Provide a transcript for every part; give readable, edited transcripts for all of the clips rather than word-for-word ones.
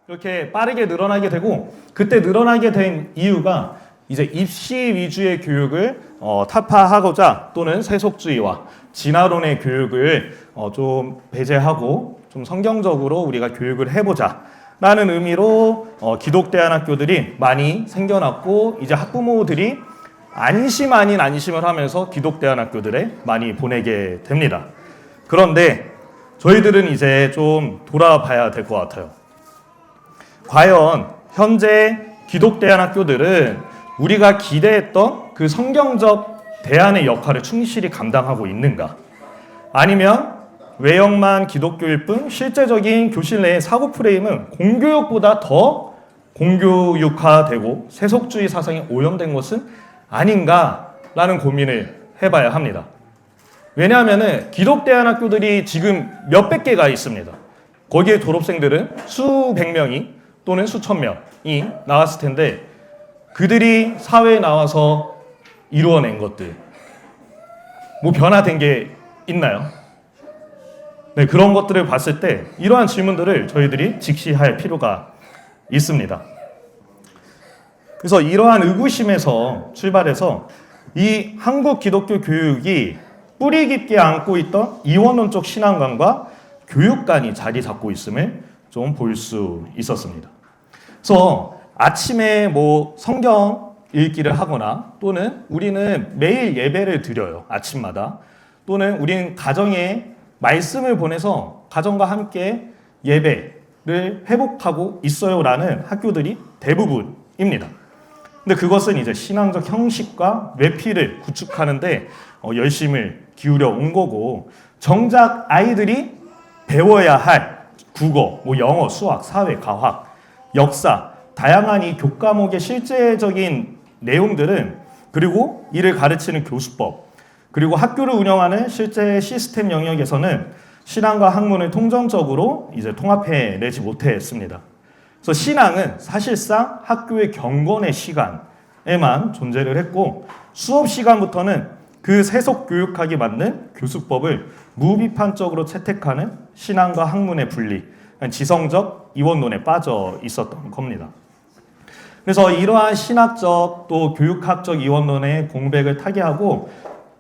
이렇게 빠르게 늘어나게 되고, 그때 늘어나게 된 이유가 이제 입시 위주의 교육을 타파하고자, 또는 세속주의와 진화론의 교육을 좀 배제하고 좀 성경적으로 우리가 교육을 해보자 라는 의미로 기독대안학교들이 많이 생겨났고, 이제 학부모들이 안심 아닌 안심을 하면서 기독대안학교들에 많이 보내게 됩니다. 그런데 저희들은 이제 좀 돌아봐야 될 것 같아요. 과연 현재 기독대안학교들은 우리가 기대했던 그 성경적 대안의 역할을 충실히 감당하고 있는가? 아니면 외형만 기독교일 뿐 실제적인 교실 내의 사고 프레임은 공교육보다 더 공교육화되고 세속주의 사상이 오염된 것은 아닌가라는 고민을 해봐야 합니다. 왜냐하면 기독대안학교들이 지금 몇백 개가 있습니다. 거기에 졸업생들은 수백 명이 또는 수천 명이 나왔을 텐데, 그들이 사회에 나와서 이루어낸 것들, 뭐 변화된 게 있나요? 네, 그런 것들을 봤을 때 이러한 질문들을 저희들이 직시할 필요가 있습니다. 그래서 이러한 의구심에서 출발해서 이 한국 기독교 교육이 뿌리 깊게 안고 있던 이원론적 신앙관과 교육관이 자리 잡고 있음을 좀 볼 수 있었습니다. 그래서 아침에 뭐 성경 읽기를 하거나, 또는 우리는 매일 예배를 드려요. 아침마다. 또는 우리는 가정에 말씀을 보내서 가정과 함께 예배를 회복하고 있어요라는 학교들이 대부분입니다. 근데 그것은 이제 신앙적 형식과 외피를 구축하는데 열심을 기울여 온 거고, 정작 아이들이 배워야 할 국어, 뭐 영어, 수학, 사회, 과학, 역사, 다양한 이 교과목의 실제적인 내용들은, 그리고 이를 가르치는 교수법, 그리고 학교를 운영하는 실제 시스템 영역에서는 신앙과 학문을 통전적으로 이제 통합해 내지 못했습니다. 그래서 신앙은 사실상 학교의 경건의 시간에만 존재를 했고, 수업 시간부터는 그 세속 교육학에 맞는 교수법을 무비판적으로 채택하는 신앙과 학문의 분리, 지성적 이원론에 빠져 있었던 겁니다. 그래서 이러한 신학적 또 교육학적 이원론의 공백을 타개하고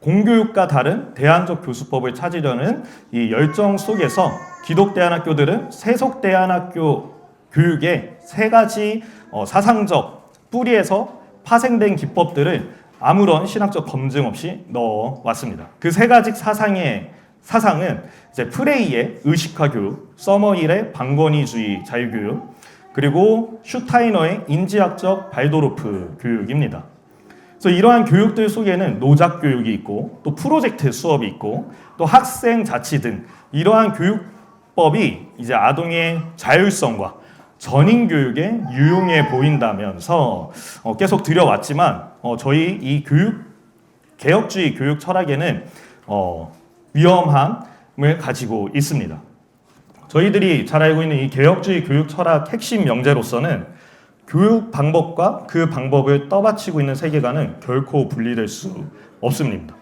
공교육과 다른 대안적 교수법을 찾으려는 이 열정 속에서 기독대안학교들은 세속대안학교 교육의 세 가지 사상적 뿌리에서 파생된 기법들을 아무런 신학적 검증 없이 넣어왔습니다. 그 세 가지 사상은 이제 프레이의 의식화 교육, 서머힐의 방건희주의 자유교육, 그리고 슈타이너의 인지학적 발도르프 교육입니다. 그래서 이러한 교육들 속에는 노작 교육이 있고, 또 프로젝트 수업이 있고, 또 학생 자치 등 이러한 교육법이 이제 아동의 자율성과 전인 교육에 유용해 보인다면서 계속 들여왔지만, 저희 이 개혁주의 교육 철학에는 위험함을 가지고 있습니다. 저희들이 잘 알고 있는 이 개혁주의 교육 철학 핵심 명제로서는 교육 방법과 그 방법을 떠받치고 있는 세계관은 결코 분리될 수 없습니다.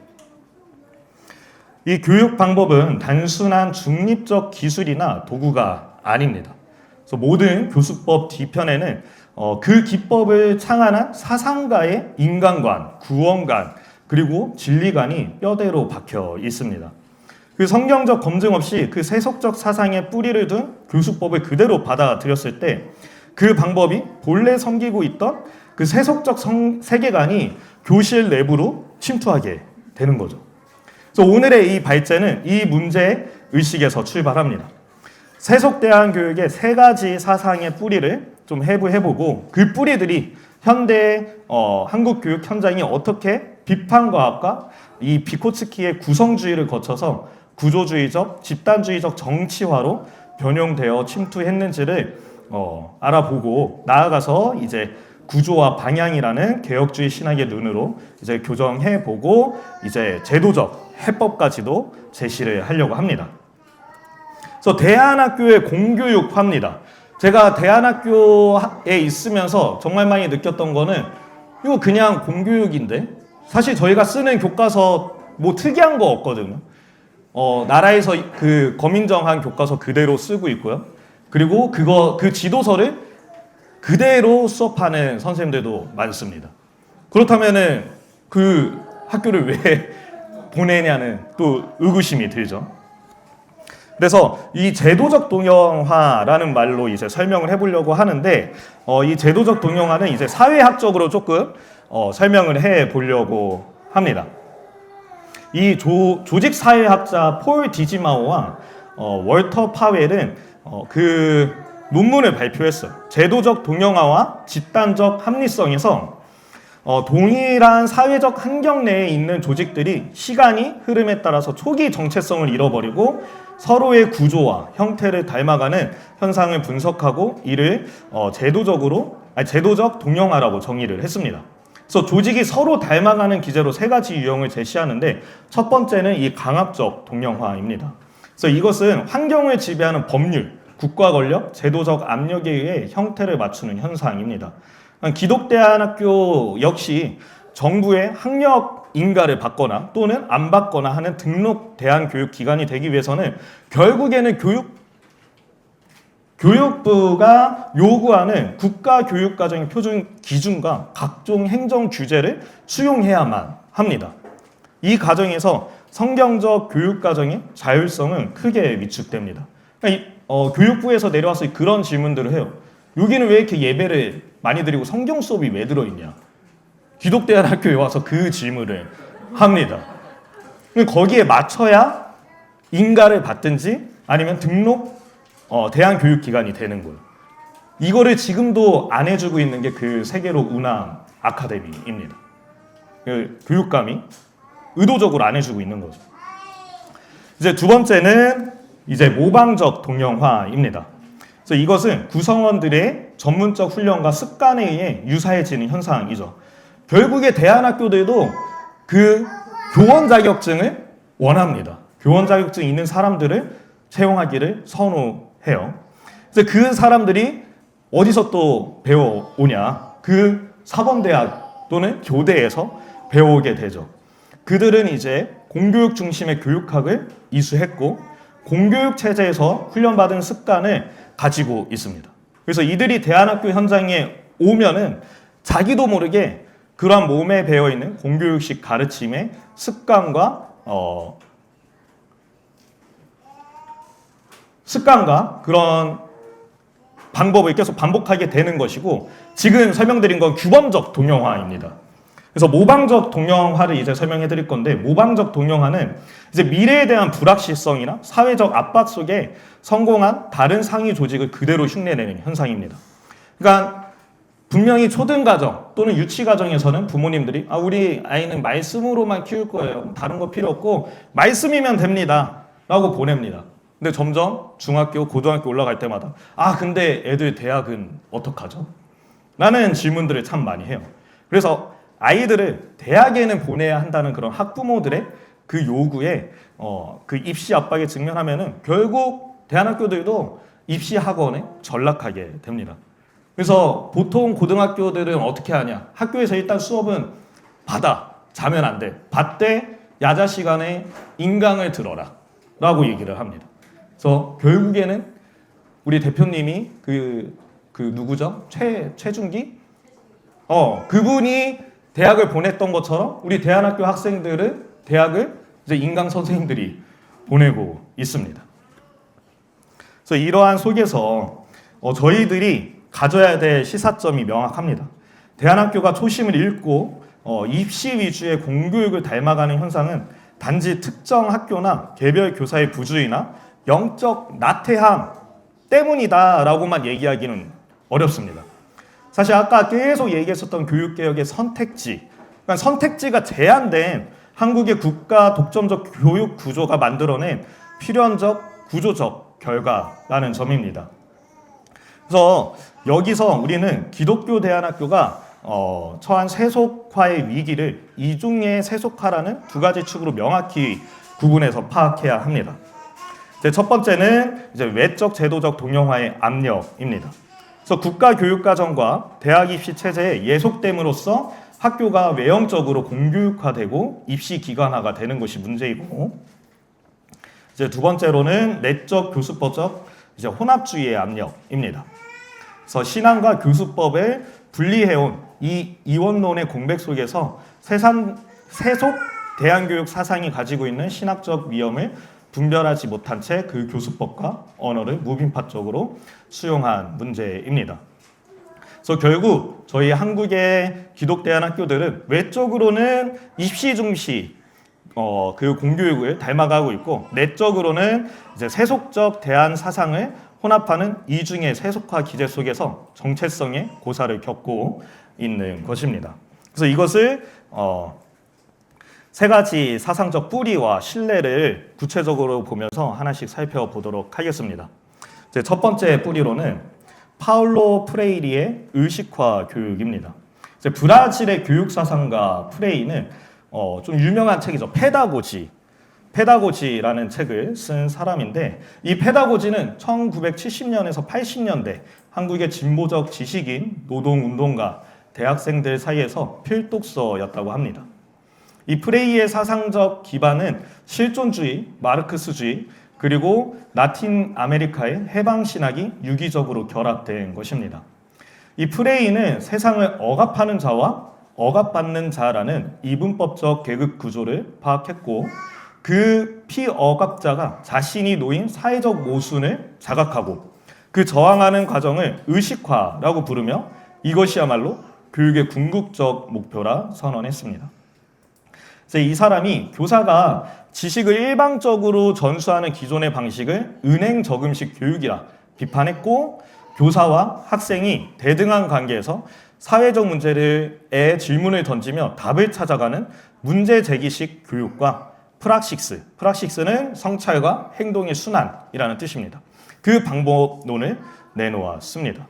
이 교육 방법은 단순한 중립적 기술이나 도구가 아닙니다. 그래서 모든 교수법 뒤편에는 그 기법을 창안한 사상가의 인간관, 구원관, 그리고 진리관이 뼈대로 박혀 있습니다. 그 성경적 검증 없이 그 세속적 사상에 뿌리를 둔 교수법을 그대로 받아들였을 때 그 방법이 본래 섬기고 있던 그 세속적 세계관이 교실 내부로 침투하게 되는 거죠. 그래서 오늘의 이 발제는 이 문제 의식에서 출발합니다. 세속대안 교육의 세 가지 사상의 뿌리를 좀 해부해보고, 그 뿌리들이 현대 한국 교육 현장이 어떻게 비판과학과 이 비코츠키의 구성주의를 거쳐서 구조주의적, 집단주의적 정치화로 변용되어 침투했는지를 알아보고, 나아가서 이제 구조와 방향이라는 개혁주의 신학의 눈으로 이제 교정해보고, 이제 제도적 해법까지도 제시를 하려고 합니다. 그래서 대안학교의 공교육화입니다. 제가 대안학교에 있으면서 정말 많이 느꼈던 거는, 이거 그냥 공교육인데 사실 저희가 쓰는 교과서 뭐 특이한 거 없거든요. 나라에서 그 검인정한 교과서 그대로 쓰고 있고요. 그리고 그 지도서를 그대로 수업하는 선생님들도 많습니다. 그렇다면은 그 학교를 왜 보내냐는 또 의구심이 들죠. 그래서 이 제도적 동영화라는 말로 이제 설명을 해보려고 하는데, 이 제도적 동영화는 이제 사회학적으로 조금 설명을 해보려고 합니다. 이 조직 사회학자 폴 디지마오와 월터 파웰은 그 논문을 발표했어요. 제도적 동영화와 집단적 합리성에서 동일한 사회적 환경 내에 있는 조직들이 시간이 흐름에 따라서 초기 정체성을 잃어버리고 서로의 구조와 형태를 닮아가는 현상을 분석하고 이를 제도적 동영화라고 정의를 했습니다. 그래서 조직이 서로 닮아가는 기제로 세 가지 유형을 제시하는데, 첫 번째는 이 강압적 동영화입니다. 그래서 이것은 환경을 지배하는 법률, 국가 권력, 제도적 압력에 의해 형태를 맞추는 현상입니다. 기독대안학교 역시 정부의 학력 인가를 받거나 또는 안 받거나 하는 등록 대안교육기관이 되기 위해서는 결국에는 교육부가 요구하는 국가교육과정의 표준 기준과 각종 행정 규제를 수용해야만 합니다. 이 과정에서 성경적 교육과정의 자율성은 크게 위축됩니다. 그러니까 교육부에서 내려와서 그런 질문들을 해요. 여기는 왜 이렇게 예배를 많이 드리고 성경 수업이 왜 들어있냐? 기독대안학교에 와서 그 질문을 합니다. 거기에 맞춰야 인가를 받든지 아니면 등록 대안교육기관이 되는 거예요. 이거를 지금도 안 해주고 있는 게 그 세계로 운항 아카데미입니다. 그 교육감이 의도적으로 안 해주고 있는 거죠. 이제 두 번째는 이제 모방적 동영화입니다. 그래서 이것은 구성원들의 전문적 훈련과 습관에 의해 유사해지는 현상이죠. 결국에 대안학교들도 그 교원 자격증을 원합니다. 교원 자격증 있는 사람들을 채용하기를 선호해요. 그래서 그 사람들이 어디서 또 배워오냐? 그 사범대학 또는 교대에서 배워오게 되죠. 그들은 이제 공교육 중심의 교육학을 이수했고 공교육 체제에서 훈련받은 습관을 가지고 있습니다. 그래서 이들이 대안학교 현장에 오면은 자기도 모르게 그러한 몸에 배어있는 공교육식 가르침의 습관과 그런 방법을 계속 반복하게 되는 것이고, 지금 설명드린 건 규범적 동영화입니다. 그래서 모방적 동영화를 이제 설명해 드릴 건데, 모방적 동영화는 이제 미래에 대한 불확실성이나 사회적 압박 속에 성공한 다른 상위 조직을 그대로 흉내내는 현상입니다. 그러니까 분명히 초등가정 또는 유치가정에서는 부모님들이 우리 아이는 말씀으로만 키울 거예요. 다른 거 필요 없고 말씀이면 됩니다. 라고 보냅니다. 근데 점점 중학교, 고등학교 올라갈 때마다 근데 애들 대학은 어떡하죠? 라는 질문들을 참 많이 해요. 그래서 아이들을 대학에는 보내야 한다는 그런 학부모들의 그 요구에 그 입시 압박에 직면하면은 결국 대안학교들도 입시 학원에 전락하게 됩니다. 그래서 보통 고등학교들은 어떻게 하냐? 학교에서 일단 수업은 받아. 자면 안 돼. 받되 야자 시간에 인강을 들어라. 라고 얘기를 합니다. 그래서 결국에는 우리 대표님이 그 누구죠? 최준기? 그분이 대학을 보냈던 것처럼 우리 대안학교 학생들은 대학을 이제 인강 선생님들이 보내고 있습니다. 그래서 이러한 속에서 저희들이 가져야 될 시사점이 명확합니다. 대안학교가 초심을 잃고 입시 위주의 공교육을 닮아가는 현상은 단지 특정 학교나 개별 교사의 부주의나 영적 나태함 때문이다라고만 얘기하기는 어렵습니다. 사실 아까 계속 얘기했었던 교육개혁의 선택지, 그러니까 선택지가 제한된 한국의 국가 독점적 교육 구조가 만들어낸 필연적 구조적 결과라는 점입니다. 그래서 여기서 우리는 기독교 대안학교가 처한 세속화의 위기를 이중의 세속화라는 두 가지 축으로 명확히 구분해서 파악해야 합니다. 첫 번째는 이제 외적 제도적 동영화의 압력입니다. 그래서 국가교육과정과 대학 입시 체제의 예속됨으로써 학교가 외형적으로 공교육화되고 입시 기관화가 되는 것이 문제이고, 이제 두 번째로는 내적 교수법적 이제 혼합주의의 압력입니다. 그래서 신앙과 교수법을 분리해온 이 이원론의 공백 속에서 세속 대안교육 사상이 가지고 있는 신학적 위험을 분별하지 못한 채 그 교수법과 언어를 무빈파적으로 수용한 문제입니다. 그래서 결국 저희 한국의 기독대안학교들은 외적으로는 입시 중시 그 공교육을 닮아가고 있고 내적으로는 이제 세속적 대안 사상을 혼합하는 이중의 세속화 기제 속에서 정체성의 고사를 겪고 있는 것입니다. 그래서 이것을 세 가지 사상적 뿌리와 신뢰를 구체적으로 보면서 하나씩 살펴보도록 하겠습니다. 이제 첫 번째 뿌리로는 파울로 프레이리의 의식화 교육입니다. 이제 브라질의 교육 사상가 프레이는 좀 유명한 책이죠. 페다고지라는 책을 쓴 사람인데 이 페다고지는 1970년에서 80년대 한국의 진보적 지식인, 노동운동가, 대학생들 사이에서 필독서였다고 합니다. 이 프레이의 사상적 기반은 실존주의, 마르크스주의, 그리고 라틴 아메리카의 해방신학이 유기적으로 결합된 것입니다. 이 프레이는 세상을 억압하는 자와 억압받는 자라는 이분법적 계급 구조를 파악했고 그 피억압자가 자신이 놓인 사회적 모순을 자각하고 그 저항하는 과정을 의식화라고 부르며 이것이야말로 교육의 궁극적 목표라 선언했습니다. 이 사람이 교사가 지식을 일방적으로 전수하는 기존의 방식을 은행 저금식 교육이라 비판했고 교사와 학생이 대등한 관계에서 사회적 문제에 질문을 던지며 답을 찾아가는 문제 제기식 교육과 프락식스는 성찰과 행동의 순환이라는 뜻입니다. 그 방법론을 내놓았습니다.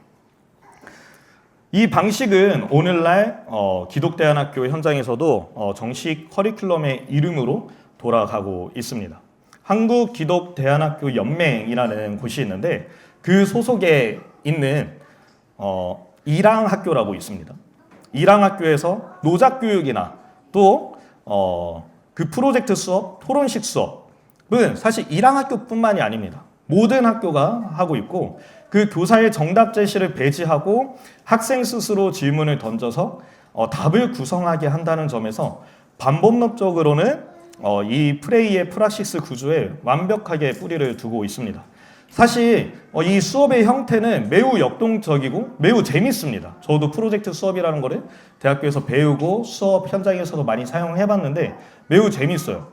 이 방식은 오늘날 기독대안학교 현장에서도 정식 커리큘럼의 이름으로 돌아가고 있습니다. 한국기독대안학교 연맹이라는 곳이 있는데 그 소속에 있는 일항학교라고 있습니다. 일항학교에서 노작교육이나 또 그 프로젝트 수업, 토론식 수업은 사실 일항학교뿐만이 아닙니다. 모든 학교가 하고 있고 그 교사의 정답 제시를 배제하고 학생 스스로 질문을 던져서 답을 구성하게 한다는 점에서 반법론적으로는 이 프레이의 프락시스 구조에 완벽하게 뿌리를 두고 있습니다. 사실 이 수업의 형태는 매우 역동적이고 매우 재밌습니다. 저도 프로젝트 수업이라는 거를 대학교에서 배우고 수업 현장에서도 많이 사용해봤는데 매우 재밌어요.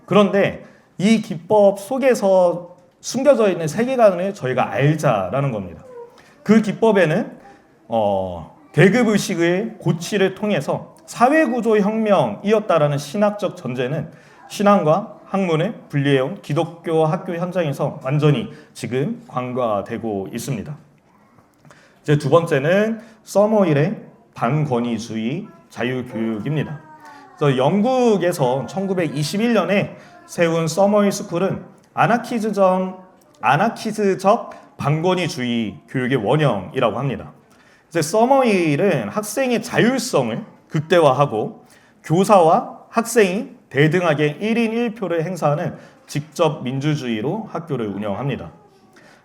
그런데 이 기법 속에서 숨겨져 있는 세계관을 저희가 알자라는 겁니다. 그 기법에는 계급의식의 고치를 통해서 사회구조 혁명이었다라는 신학적 전제는 신앙과 학문을 분리해온 기독교 학교 현장에서 완전히 지금 관과되고 있습니다. 이제 두 번째는 서머힐의 반권위주의 자유교육입니다. 그래서 영국에서 1921년에 세운 서머힐 스쿨은 아나키즈적 반권위주의 교육의 원형이라고 합니다. 이제 서머힐은 학생의 자율성을 극대화하고 교사와 학생이 대등하게 1인 1표를 행사하는 직접 민주주의로 학교를 운영합니다.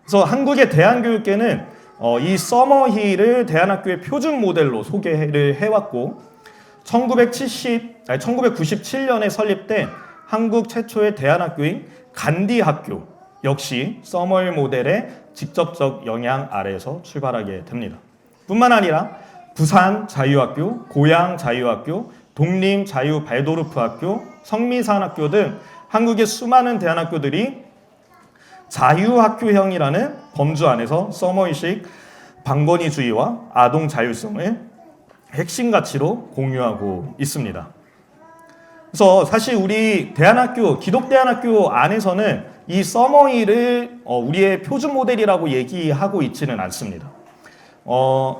그래서 한국의 대한교육계는 이 서머힐을 대한학교의 표준 모델로 소개를 해왔고 1997년에 설립된 한국 최초의 대한학교인 간디학교 역시 서머힐 모델의 직접적 영향 아래에서 출발하게 됩니다. 뿐만 아니라 부산 자유학교, 고양 자유학교, 독림 자유 발도르프 학교, 성미산학교 등 한국의 수많은 대안학교들이 자유학교형이라는 범주 안에서 서머힐식 반권위주의와 아동 자율성을 핵심 가치로 공유하고 있습니다. 그래서 사실 우리 대안학교, 기독대안학교 안에서는 이 서머힐을 우리의 표준 모델이라고 얘기하고 있지는 않습니다.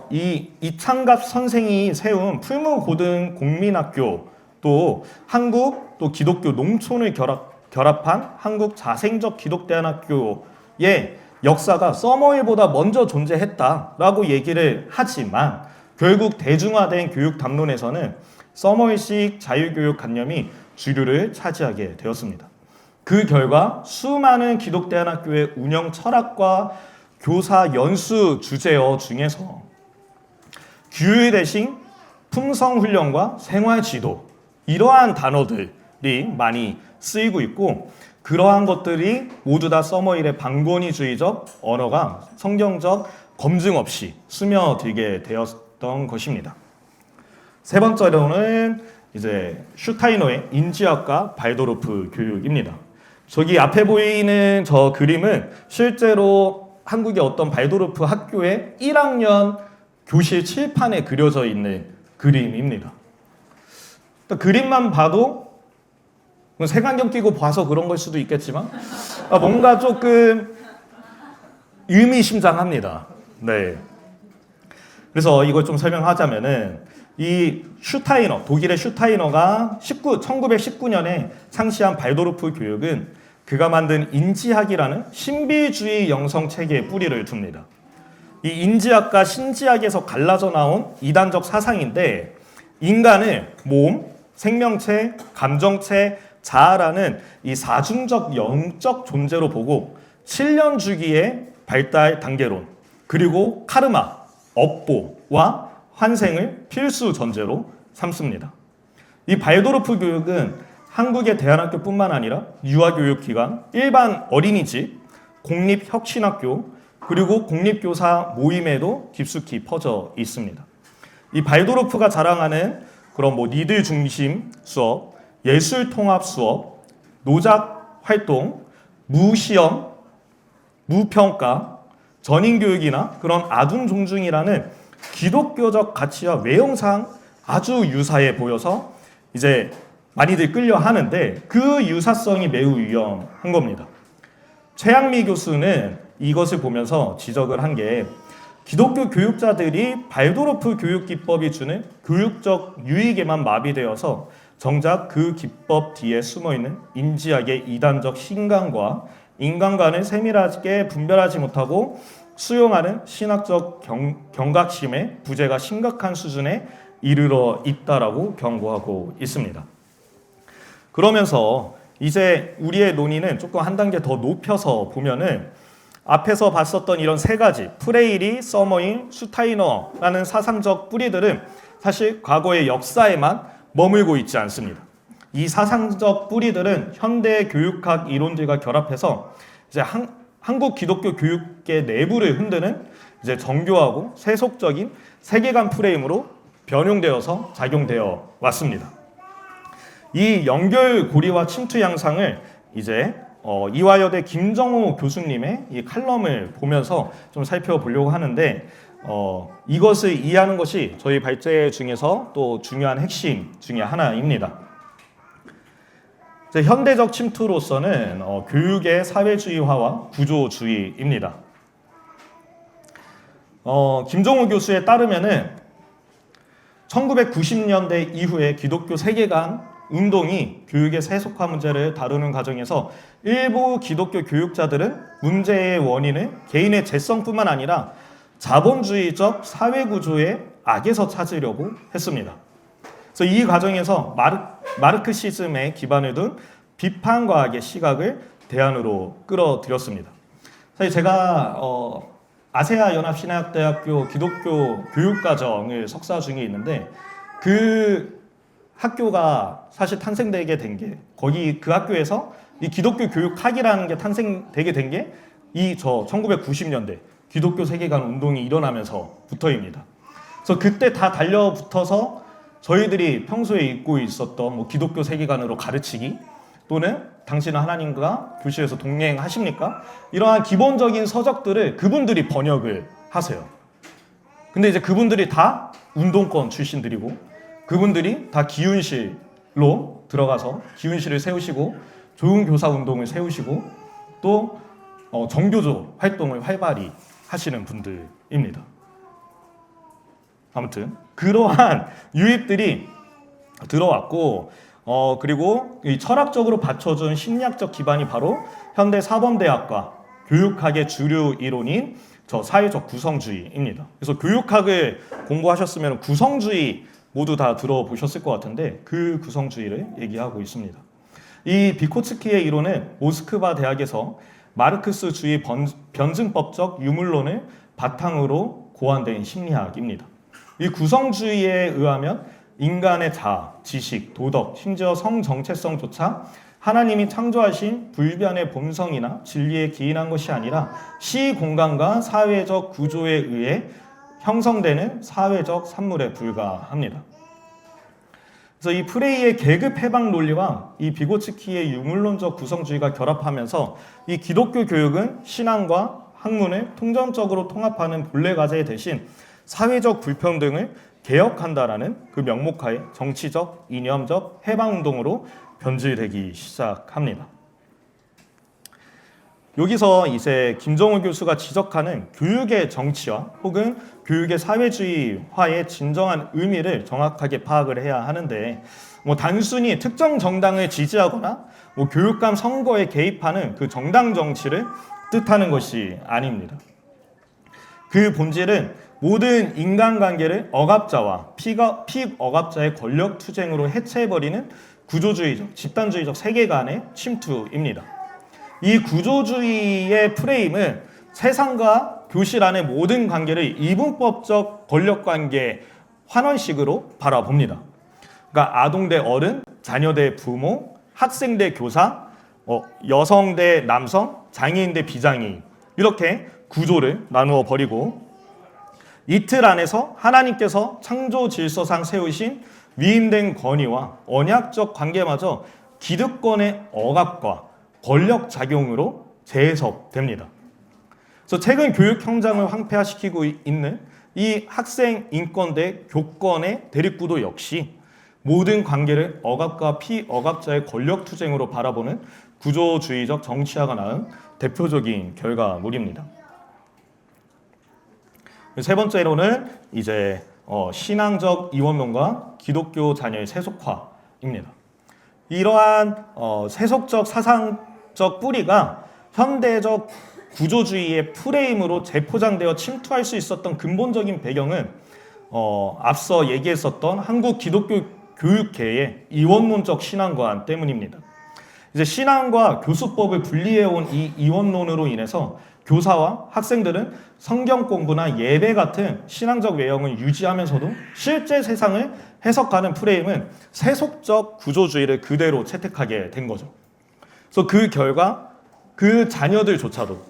이 이창갑 선생이 세운 풀무고등공민학교 또 한국 또 기독교 농촌을 결합한 한국 자생적 기독대안학교의 역사가 서머힐보다 먼저 존재했다라고 얘기를 하지만 결국 대중화된 교육 담론에서는 서머힐식 자유교육 관념이 주류를 차지하게 되었습니다. 그 결과 수많은 기독대안학교의 운영 철학과 교사 연수 주제어 중에서 규율 대신 품성훈련과 생활지도 이러한 단어들이 많이 쓰이고 있고 그러한 것들이 모두 다 서머힐의 방권위주의적 언어가 성경적 검증 없이 스며들게 되었던 것입니다. 세 번째로는 이제 슈타이너의 인지학과 발도르프 교육입니다. 저기 앞에 보이는 저 그림은 실제로 한국의 어떤 발도르프 학교의 1학년 교실 칠판에 그려져 있는 그림입니다. 그림만 봐도 색안경 끼고 봐서 그런 걸 수도 있겠지만 뭔가 조금 의미심장합니다. 네. 그래서 이걸 좀 설명하자면은 이 슈타이너, 독일의 슈타이너가 1919년에 창시한 발도르프 교육은 그가 만든 인지학이라는 신비주의 영성 체계에 뿌리를 둡니다. 이 인지학과 신지학에서 갈라져 나온 이단적 사상인데 인간을 몸, 생명체, 감정체, 자아라는 이 사중적 영적 존재로 보고 7년 주기의 발달 단계론 그리고 카르마, 업보와 환생을 필수 전제로 삼습니다. 이 발도르프 교육은 한국의 대안학교뿐만 아니라 유아교육기관, 일반 어린이집, 공립혁신학교 그리고 공립교사 모임에도 깊숙이 퍼져 있습니다. 이 발도르프가 자랑하는 그런 니들 중심 수업, 예술 통합 수업, 노작 활동, 무시험, 무평가, 전인교육이나 그런 아둔 존중이라는 기독교적 가치와 외형상 아주 유사해 보여서 이제 많이들 끌려 하는데 그 유사성이 매우 위험한 겁니다. 최양미 교수는 이것을 보면서 지적을 한 게 기독교 교육자들이 발도르프 교육 기법이 주는 교육적 유익에만 마비되어서 정작 그 기법 뒤에 숨어있는 인지학의 이단적 신강과 인간관을 세밀하게 분별하지 못하고 수용하는 신학적 경각심의 부재가 심각한 수준에 이르러 있다라고 경고하고 있습니다. 그러면서 이제 우리의 논의는 조금 한 단계 더 높여서 보면은 앞에서 봤었던 이런 세 가지 프레이리, 서머힐, 슈타이너라는 사상적 뿌리들은 사실 과거의 역사에만 머물고 있지 않습니다. 이 사상적 뿌리들은 현대 교육학 이론들과 결합해서 이제 한국 기독교 교육계 내부를 흔드는 이제 정교하고 세속적인 세계관 프레임으로 변용되어서 작용되어 왔습니다. 이 연결 고리와 침투 양상을 이제 이화여대 김정호 교수님의 이 칼럼을 보면서 좀 살펴보려고 하는데 이것을 이해하는 것이 저희 발제 중에서 또 중요한 핵심 중에 하나입니다. 이제 현대적 침투로서는 교육의 사회주의화와 구조주의입니다. 김정호 교수에 따르면은 1990년대 이후에 기독교 세계관 운동이 교육의 세속화 문제를 다루는 과정에서 일부 기독교 교육자들은 문제의 원인을 개인의 재성뿐만 아니라 자본주의적 사회구조의 악에서 찾으려고 했습니다. 그래서 이 과정에서 마르크시즘에 기반을 둔 비판과학의 시각을 대안으로 끌어들였습니다. 사실 제가 아세아 연합신학대학교 기독교 교육과정을 석사 중에 있는데 그 학교가 사실 탄생되게 된 게 거기 그 학교에서 이 기독교 교육학이라는 게 탄생되게 된 게 이 1990년대 기독교 세계관 운동이 일어나면서부터입니다. 그래서 그때 다 달려붙어서 저희들이 평소에 잊고 있었던 기독교 세계관으로 가르치기 또는 당신은 하나님과 교실에서 동행하십니까? 이러한 기본적인 서적들을 그분들이 번역을 하세요. 근데 이제 그분들이 다 운동권 출신들이고 그분들이 다 기운실로 들어가서 기운실을 세우시고 좋은 교사 운동을 세우시고 또 정교조 활동을 활발히 하시는 분들입니다. 아무튼 그러한 유입들이 들어왔고 그리고 이 철학적으로 받쳐준 심리학적 기반이 바로 현대 사범대학과 교육학의 주류 이론인 사회적 구성주의입니다. 그래서 교육학을 공부하셨으면 구성주의 모두 다 들어보셨을 것 같은데 그 구성주의를 얘기하고 있습니다. 이 비코츠키의 이론은 모스크바 대학에서 마르크스주의 변증법적 유물론을 바탕으로 고안된 심리학입니다. 이 구성주의에 의하면 인간의 자아, 지식, 도덕, 심지어 성 정체성조차 하나님이 창조하신 불변의 본성이나 진리에 기인한 것이 아니라 시공간과 사회적 구조에 의해 형성되는 사회적 산물에 불과합니다. 그래서 이 프레이의 계급 해방 논리와 이 비고츠키의 유물론적 구성주의가 결합하면서 이 기독교 교육은 신앙과 학문을 통전적으로 통합하는 본래 과제 대신 사회적 불평등을 개혁한다라는 그 명목하에 정치적, 이념적 해방운동으로 변질되기 시작합니다. 여기서 이제 김정우 교수가 지적하는 교육의 정치화 혹은 교육의 사회주의화의 진정한 의미를 정확하게 파악을 해야 하는데 단순히 특정 정당을 지지하거나 교육감 선거에 개입하는 그 정당 정치를 뜻하는 것이 아닙니다. 그 본질은 모든 인간관계를 억압자와 피억압자의 권력 투쟁으로 해체해버리는 구조주의적, 집단주의적 세계관의 침투입니다. 이 구조주의의 프레임은 세상과 교실 안의 모든 관계를 이분법적 권력관계 환원식으로 바라봅니다. 그러니까 아동 대 어른, 자녀 대 부모, 학생 대 교사, 여성 대 남성, 장애인 대 비장애인 이렇게 구조를 나누어 버리고 이틀 안에서 하나님께서 창조 질서상 세우신 위임된 권위와 언약적 관계마저 기득권의 억압과 권력 작용으로 재해석됩니다. 그래서 최근 교육 현장을 황폐화시키고 있는 이 학생 인권 대 교권의 대립구도 역시 모든 관계를 억압과 피억압자의 권력 투쟁으로 바라보는 구조주의적 정치화가 낳은 대표적인 결과물입니다. 세 번째로는 이제 신앙적 이원론과 기독교 자녀의 세속화입니다. 이러한 세속적 사상적 뿌리가 현대적 구조주의의 프레임으로 재포장되어 침투할 수 있었던 근본적인 배경은 앞서 얘기했었던 한국 기독교 교육계의 이원론적 신앙관 때문입니다. 이제 신앙과 교수법을 분리해온 이 이원론으로 인해서 교사와 학생들은 성경 공부나 예배 같은 신앙적 외형을 유지하면서도 실제 세상을 해석하는 프레임은 세속적 구조주의를 그대로 채택하게 된 거죠. 그래서 그 결과 그 자녀들조차도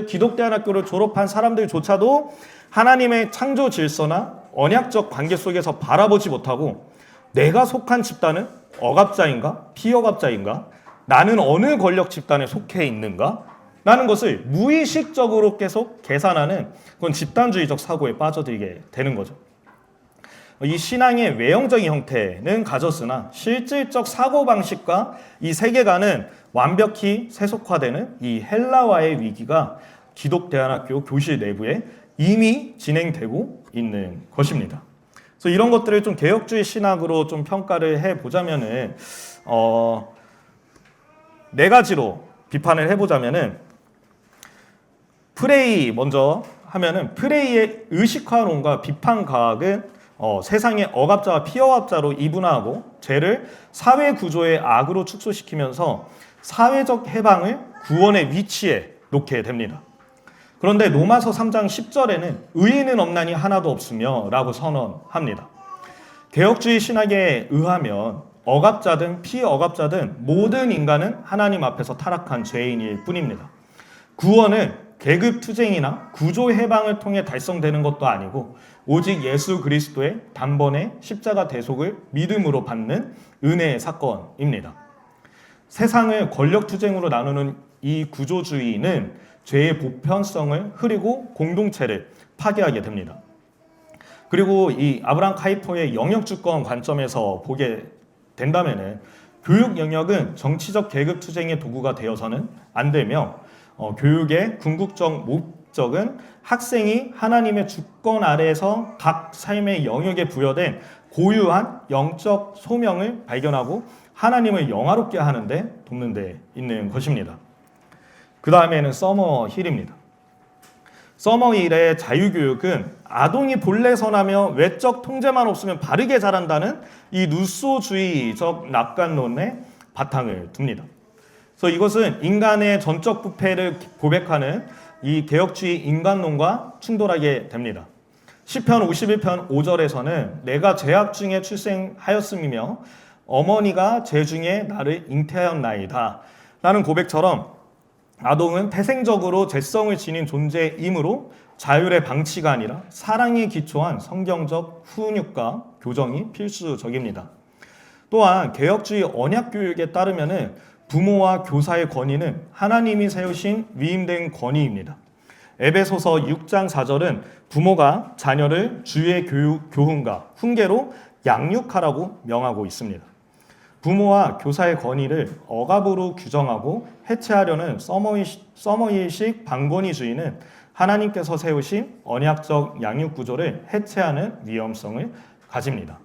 기독대안학교를 졸업한 사람들조차도 하나님의 창조 질서나 언약적 관계 속에서 바라보지 못하고 내가 속한 집단은 억압자인가 피억압자인가 나는 어느 권력 집단에 속해 있는가 라는 것을 무의식적으로 계속 계산하는 그런 집단주의적 사고에 빠져들게 되는 거죠. 이 신앙의 외형적인 형태는 가졌으나 실질적 사고방식과 이 세계관은 완벽히 세속화되는 이 헬라화의 위기가 기독대안학교 교실 내부에 이미 진행되고 있는 것입니다. 그래서 이런 것들을 좀 개혁주의 신학으로 좀 평가를 해보자면은 네 가지로 비판을 해보자면은 프레이 먼저 하면은 프레이의 의식화론과 비판 과학은 세상의 억압자와 피억압자로 이분화하고 죄를 사회 구조의 악으로 축소시키면서 사회적 해방을 구원의 위치에 놓게 됩니다. 그런데 로마서 3장 10절에는 의인은 없나니 하나도 없으며 라고 선언합니다. 개혁주의 신학에 의하면 억압자든 피억압자든 모든 인간은 하나님 앞에서 타락한 죄인일 뿐입니다. 구원은 계급 투쟁이나 구조 해방을 통해 달성되는 것도 아니고 오직 예수 그리스도의 단번에 십자가 대속을 믿음으로 받는 은혜의 사건입니다. 세상을 권력 투쟁으로 나누는 이 구조주의는 죄의 보편성을 흐리고 공동체를 파괴하게 됩니다. 그리고 이 아브라함 카이퍼의 영역주권 관점에서 보게 된다면은 교육 영역은 정치적 계급 투쟁의 도구가 되어서는 안 되며 교육의 궁극적 목적은 학생이 하나님의 주권 아래에서 각 삶의 영역에 부여된 고유한 영적 소명을 발견하고 하나님을 영화롭게 하는 데 돕는 데 있는 것입니다. 그 다음에는 서머힐입니다. 서머힐의 자유교육은 아동이 본래 선하며 외적 통제만 없으면 바르게 자란다는 이 루소주의적 낙관론에 바탕을 둡니다. 그래서 이것은 인간의 전적 부패를 고백하는 이 개혁주의 인간론과 충돌하게 됩니다. 시편 51편 5절에서는 내가 죄악 중에 출생하였음이며 어머니가 죄 중에 나를 잉태하였나이다 라는 고백처럼 아동은 태생적으로 죄성을 지닌 존재이므로 자율의 방치가 아니라 사랑에 기초한 성경적 훈육과 교정이 필수적입니다. 또한 개혁주의 언약교육에 따르면 부모와 교사의 권위는 하나님이 세우신 위임된 권위입니다. 에베소서 6장 4절은 부모가 자녀를 주의 교훈과 훈계로 양육하라고 명하고 있습니다. 부모와 교사의 권위를 억압으로 규정하고 해체하려는 서머힐식 방권위주의는 하나님께서 세우신 언약적 양육 구조를 해체하는 위험성을 가집니다.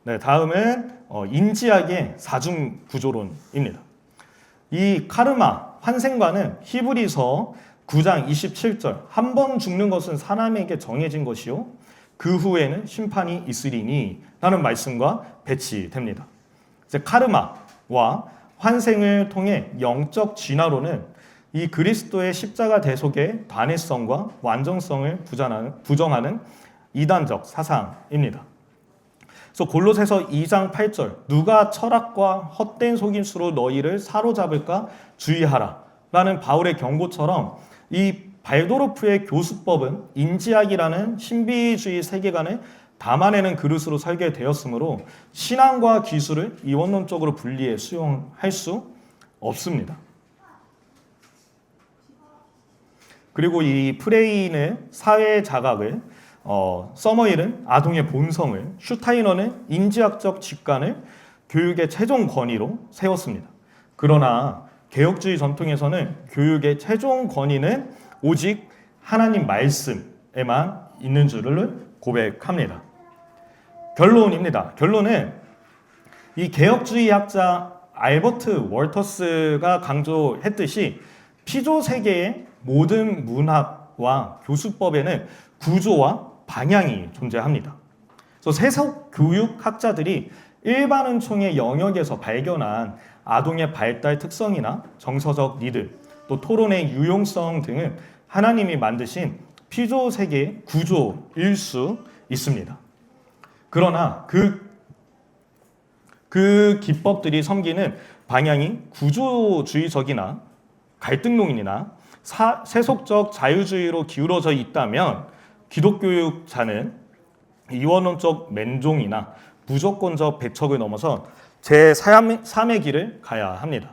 네, 다음은 인지학의 사중 구조론입니다. 이 카르마, 환생과는 히브리서 9장 27절 한 번 죽는 것은 사람에게 정해진 것이요 그 후에는 심판이 있으리니 라는 말씀과 배치됩니다. 이제 카르마와 환생을 통해 영적 진화론은 이 그리스도의 십자가 대속의 단회성과 완전성을 부정하는 이단적 사상입니다. 그래서 골로새서 2장 8절 누가 철학과 헛된 속임수로 너희를 사로잡을까 주의하라 라는 바울의 경고처럼 이 발도르프의 교수법은 인지학이라는 신비주의 세계관을 담아내는 그릇으로 설계되었으므로 신앙과 기술을 이원론적으로 분리해 수용할 수 없습니다. 그리고 이 프레이는 사회 자각을, 서머힐은 아동의 본성을, 슈타이너는 인지학적 직관을 교육의 최종 권위로 세웠습니다. 그러나 개혁주의 전통에서는 교육의 최종 권위는 오직 하나님 말씀에만 있는 줄을 고백합니다. 결론입니다. 결론은 이 개혁주의 학자 알버트 월터스가 강조했듯이 피조 세계의 모든 문학과 교수법에는 구조와 방향이 존재합니다. 그래서 세속 교육 학자들이 일반 은총의 영역에서 발견한 아동의 발달 특성이나 정서적 리듬, 또 토론의 유용성 등은 하나님이 만드신 피조 세계의 구조일 수 있습니다. 그러나 그 기법들이 섬기는 방향이 구조주의적이나 갈등론이나 세속적 자유주의로 기울어져 있다면 기독교육자는 이원론적 맨종이나 무조건적 배척을 넘어서 제3의 길을 가야 합니다.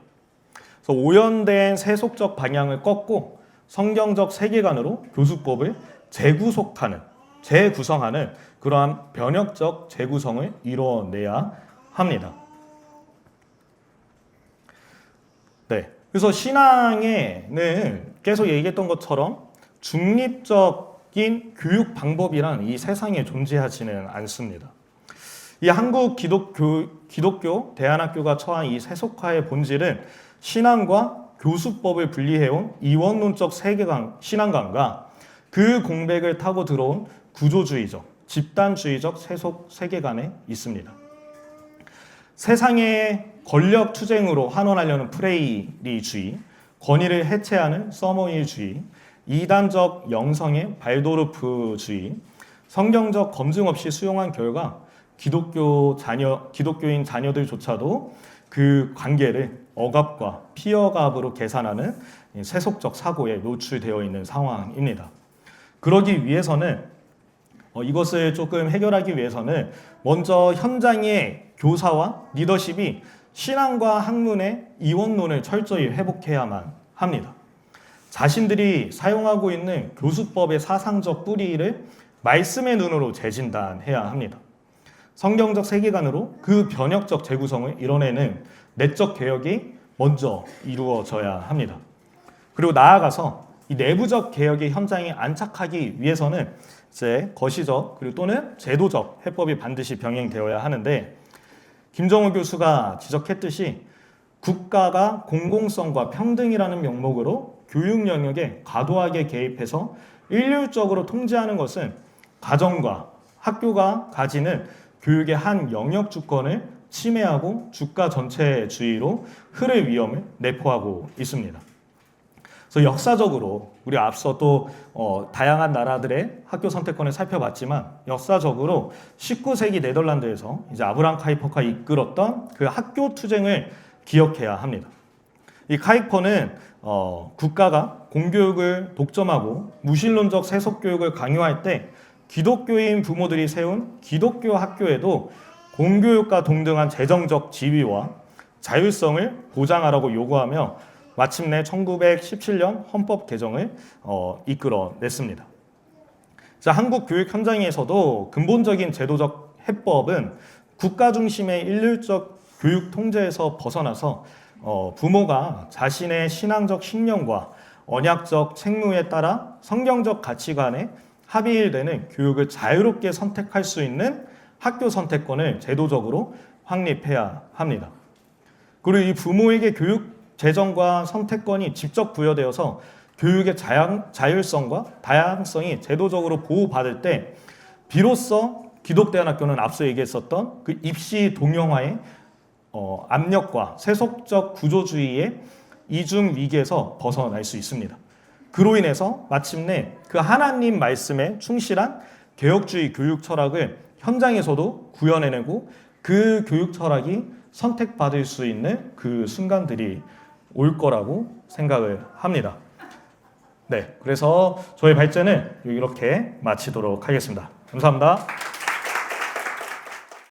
그래서 오염된 세속적 방향을 꺾고 성경적 세계관으로 교수법을 재구성하는 그러한 변혁적 재구성을 이뤄내야 합니다. 네, 그래서 신앙에는 계속 얘기했던 것처럼 중립적인 교육 방법이란 이 세상에 존재하지는 않습니다. 이 한국 기독교 대안학교가 처한 이 세속화의 본질은 신앙과 교수법을 분리해온 이원론적 신앙관과 그 공백을 타고 들어온 구조주의적, 집단주의적 세속 세계관에 있습니다. 세상의 권력 투쟁으로 환원하려는 프레이리주의, 권위를 해체하는 서머힐주의, 이단적 영성의 발도르프주의, 성경적 검증 없이 수용한 결과 기독교인 자녀들조차도 그 관계를 억압과 피억압으로 계산하는 세속적 사고에 노출되어 있는 상황입니다. 그러기 위해서는 이것을 조금 해결하기 위해서는 먼저 현장의 교사와 리더십이 신앙과 학문의 이원론을 철저히 회복해야만 합니다. 자신들이 사용하고 있는 교수법의 사상적 뿌리를 말씀의 눈으로 재진단해야 합니다. 성경적 세계관으로 그 변혁적 재구성을 이뤄내는 내적 개혁이 먼저 이루어져야 합니다. 그리고 나아가서 이 내부적 개혁의 현장에 안착하기 위해서는 이제 거시적 그리고 또는 제도적 해법이 반드시 병행되어야 하는데 김정우 교수가 지적했듯이 국가가 공공성과 평등이라는 명목으로 교육 영역에 과도하게 개입해서 일률적으로 통제하는 것은 가정과 학교가 가지는 교육의 한 영역 주권을 침해하고 주가 전체주의로 흐를 위험을 내포하고 있습니다. 그래서 역사적으로 우리 앞서 또 다양한 나라들의 학교 선택권을 살펴봤지만 역사적으로 19세기 네덜란드에서 이제 아브라함 카이퍼가 이끌었던 그 학교 투쟁을 기억해야 합니다. 이 카이퍼는 국가가 공교육을 독점하고 무신론적 세속 교육을 강요할 때 기독교인 부모들이 세운 기독교 학교에도 공교육과 동등한 재정적 지위와 자율성을 보장하라고 요구하며 마침내 1917년 헌법 개정을 이끌어냈습니다. 자, 한국 교육 현장에서도 근본적인 제도적 해법은 국가 중심의 일률적 교육 통제에서 벗어나서 부모가 자신의 신앙적 신념과 언약적 책무에 따라 성경적 가치관에 합일되는 교육을 자유롭게 선택할 수 있는 학교 선택권을 제도적으로 확립해야 합니다. 그리고 이 부모에게 교육 재정과 선택권이 직접 부여되어서 교육의 자율성과 다양성이 제도적으로 보호받을 때 비로소 기독대안학교는 앞서 얘기했었던 그 입시 동영화의 압력과 세속적 구조주의의 이중 위기에서 벗어날 수 있습니다. 그로 인해서 마침내 그 하나님 말씀에 충실한 개혁주의 교육 철학을 현장에서도 구현해내고 그 교육 철학이 선택받을 수 있는 그 순간들이 올 거라고 생각을 합니다. 네, 그래서 저희 발제는 이렇게 마치도록 하겠습니다. 감사합니다.